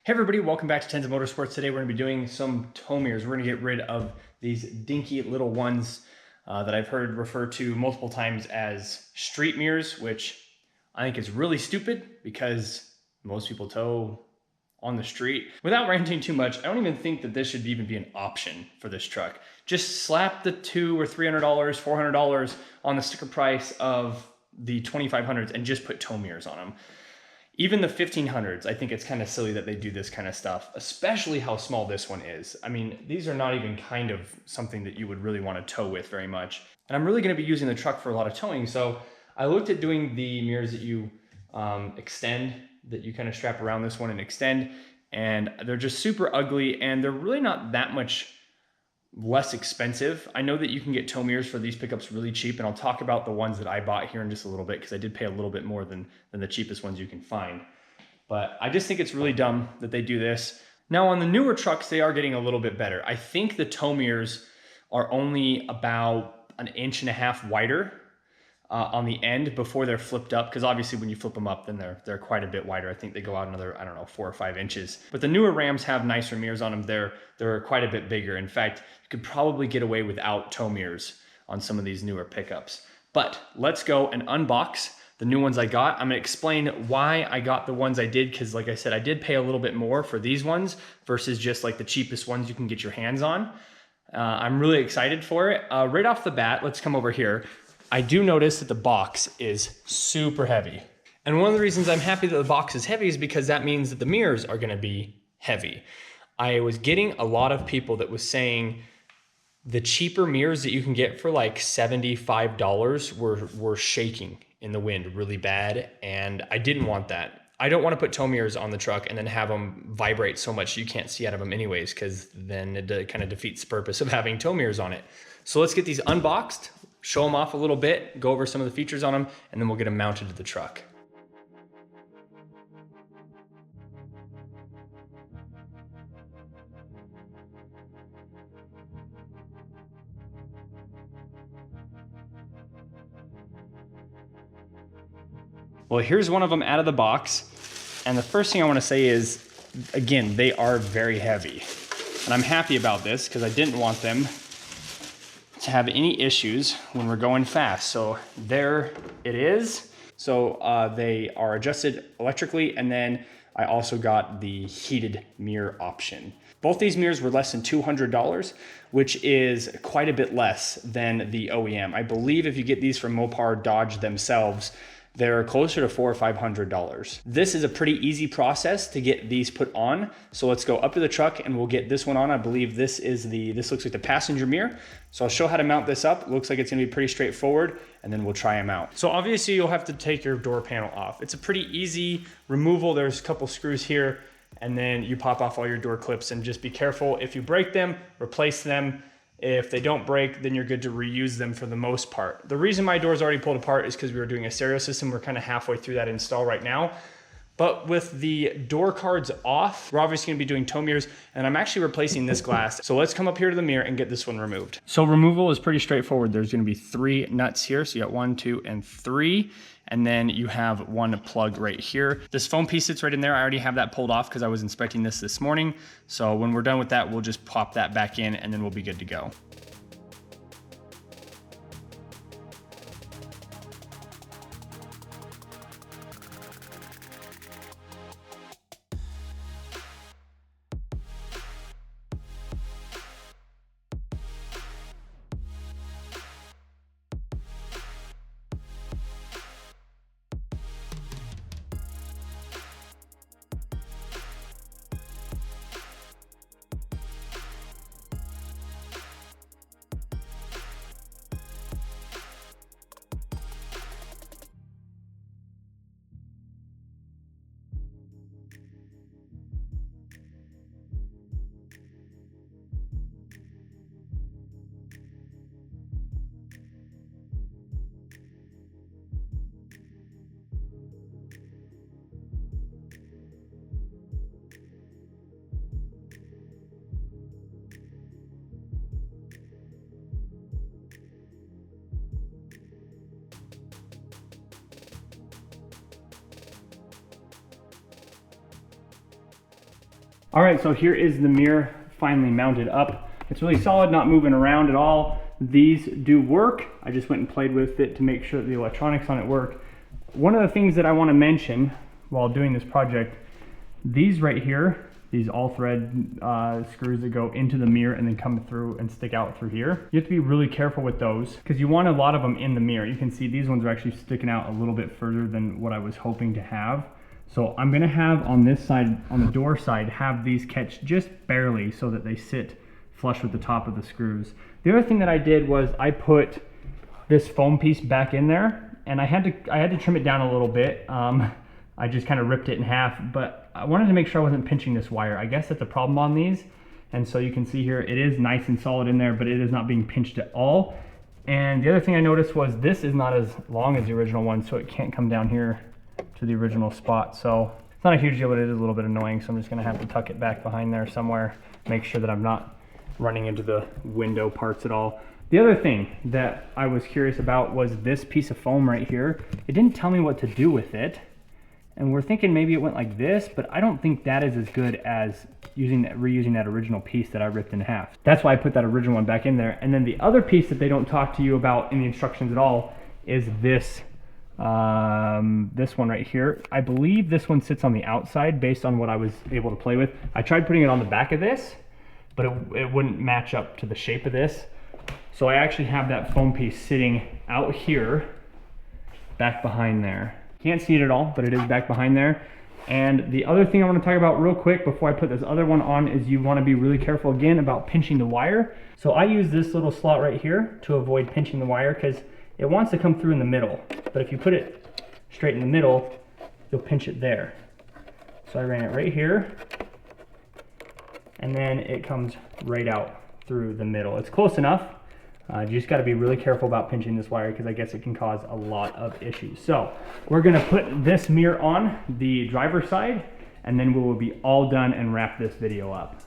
Hey everybody, welcome back to Tenza Motorsports. Today we're going to be doing some tow mirrors. We're going to get rid of these dinky little ones that I've heard referred to multiple times as street mirrors, which I think is really stupid because most people tow on the street. Without ranting too much, I don't even think that this should even be an option for this truck. Just slap the $200 or $300, $400 on the sticker price of the 2500s and just put tow mirrors on them. Even the 1500s, I think it's kind of silly that they do this kind of stuff, especially how small this one is. I mean, these are not even kind of something that you would really want to tow with very much. And I'm really going to be using the truck for a lot of towing. So I looked at doing the mirrors that you extend, that you kind of strap around this one and extend. And they're just super ugly and they're really not that much less expensive. I know that you can get tow mirrors for these pickups really cheap, and I'll talk about the ones that I bought here in just a little bit because I did pay a little bit more than the cheapest ones you can find. But I just think it's really dumb that they do this. Now on the newer trucks, they are getting a little bit better. I think the tow mirrors are only about 1.5 inches wider on the end before they're flipped up, because obviously when you flip them up, then they're quite a bit wider. I think they go out another, I don't know, 4 or 5 inches. But the newer Rams have nicer mirrors on them. They're quite a bit bigger. In fact, you could probably get away without tow mirrors on some of these newer pickups. But let's go and unbox the new ones I got. I'm gonna explain why I got the ones I did, because like I said, I did pay a little bit more for these ones versus just like the cheapest ones you can get your hands on. I'm really excited for it. Right off the bat, let's come over here. I do notice that the box is super heavy. And one of the reasons I'm happy that the box is heavy is because that means that the mirrors are gonna be heavy. I was getting a lot of people that was saying the cheaper mirrors that you can get for like $75 were shaking in the wind really bad, and I didn't want that. I don't want to put tow mirrors on the truck and then have them vibrate so much you can't see out of them anyways, because then it kind of defeats the purpose of having tow mirrors on it. So let's get these unboxed, show them off a little bit, go over some of the features on them, and then we'll get them mounted to the truck. Well, here's one of them out of the box. And the first thing I want to say is, again, they are very heavy. And I'm happy about this because I didn't want them to have any issues when we're going fast. So there it is. So they are adjusted electrically, and then I also got the heated mirror option. Both these mirrors were less than $200, which is quite a bit less than the OEM. I believe if you get these from Mopar Dodge themselves, they're closer to $400 or $500. This is a pretty easy process to get these put on. So let's go up to the truck and we'll get this one on. I believe this looks like the passenger mirror. So I'll show how to mount this up. It looks like it's gonna be pretty straightforward, and then we'll try them out. So obviously you'll have to take your door panel off. It's a pretty easy removal. There's a couple screws here, and then you pop off all your door clips, and just be careful. If you break them, replace them. If they don't break, then you're good to reuse them for the most part. The reason my door's already pulled apart is because we were doing a stereo system. We're kind of halfway through that install right now. But with the door cards off, we're obviously gonna be doing tow mirrors, and I'm actually replacing this glass. So let's come up here to the mirror and get this one removed. So removal is pretty straightforward. There's gonna be 3 nuts here. So you got 1, 2, and 3. And then you have 1 plug right here. This foam piece sits right in there. I already have that pulled off because I was inspecting this morning. So when we're done with that, we'll just pop that back in and then we'll be good to go. All right, so here is the mirror finally mounted up. It's really solid, not moving around at all. These do work. I just went and played with it to make sure that the electronics on it work. One of the things that I want to mention while doing this project, these right here, these all thread screws that go into the mirror and then come through and stick out through here. You have to be really careful with those because you want a lot of them in the mirror. You can see these ones are actually sticking out a little bit further than what I was hoping to have. So I'm gonna have on this side, on the door side, have these catch just barely so that they sit flush with the top of the screws. The other thing that I did was I put this foam piece back in there, and I had to trim it down a little bit. I just kind of ripped it in half, but I wanted to make sure I wasn't pinching this wire. I guess that's a problem on these. And so you can see here, it is nice and solid in there, but it is not being pinched at all. And the other thing I noticed was this is not as long as the original one, so it can't come down here to the original spot. So it's not a huge deal, but it is a little bit annoying. So I'm just gonna have to tuck it back behind there somewhere, make sure that I'm not running into the window parts at all. The other thing that I was curious about was this piece of foam right here. It didn't tell me what to do with it. And we're thinking maybe it went like this, but I don't think that is as good as reusing that original piece that I ripped in half. That's why I put that original one back in there. And then the other piece that they don't talk to you about in the instructions at all is this one right here. I believe this one sits on the outside based on what I was able to play with. I tried putting it on the back of this, but it wouldn't match up to the shape of this. So I actually have that foam piece sitting out here, back behind there. Can't see it at all, but it is back behind there. And the other thing I want to talk about real quick before I put this other one on is you want to be really careful again about pinching the wire. So I use this little slot right here to avoid pinching the wire because it wants to come through in the middle. But if you put it straight in the middle, you'll pinch it there. So I ran it right here, and then it comes right out through the middle. It's close enough. You just got to be really careful about pinching this wire because I guess it can cause a lot of issues. So we're going to put this mirror on the driver's side, and then we will be all done and wrap this video up.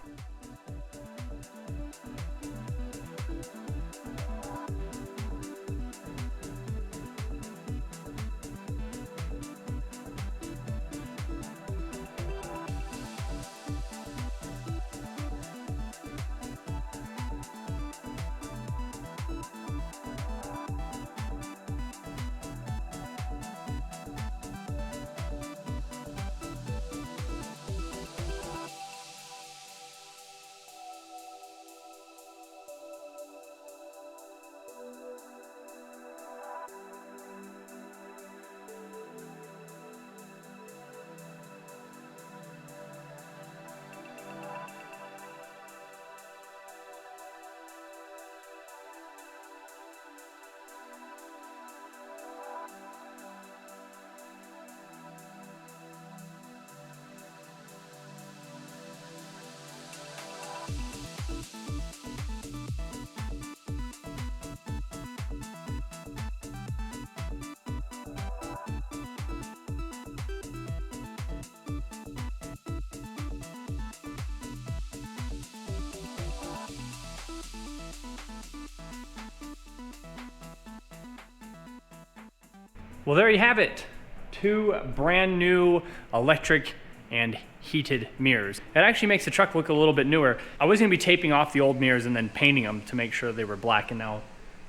Well, there you have it. 2 brand new electric and heated mirrors. It actually makes the truck look a little bit newer. I was gonna be taping off the old mirrors and then painting them to make sure they were black, and now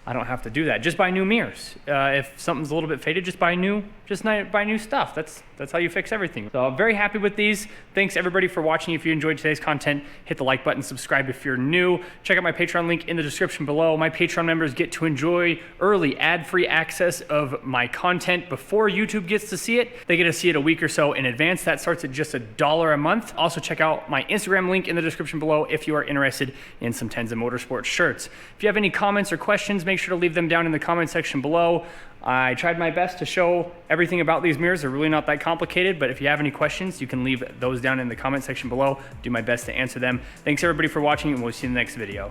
I don't have to do that. Just buy new mirrors. If something's a little bit faded, just buy new stuff. That's how you fix everything. So I'm very happy with these. Thanks everybody for watching. If you enjoyed today's content, hit the like button, subscribe if you're new. Check out my Patreon link in the description below. My Patreon members get to enjoy early ad-free access of my content before YouTube gets to see it. They get to see it a week or so in advance. That starts at just $1 a month. Also check out my Instagram link in the description below if you are interested in some Tenza Motorsports shirts. If you have any comments or questions, make sure to leave them down in the comment section below. I tried my best to show everything about these mirrors. They're really not that complicated, but if you have any questions, you can leave those down in the comment section below. Do my best to answer them. Thanks everybody for watching, and we'll see you in the next video.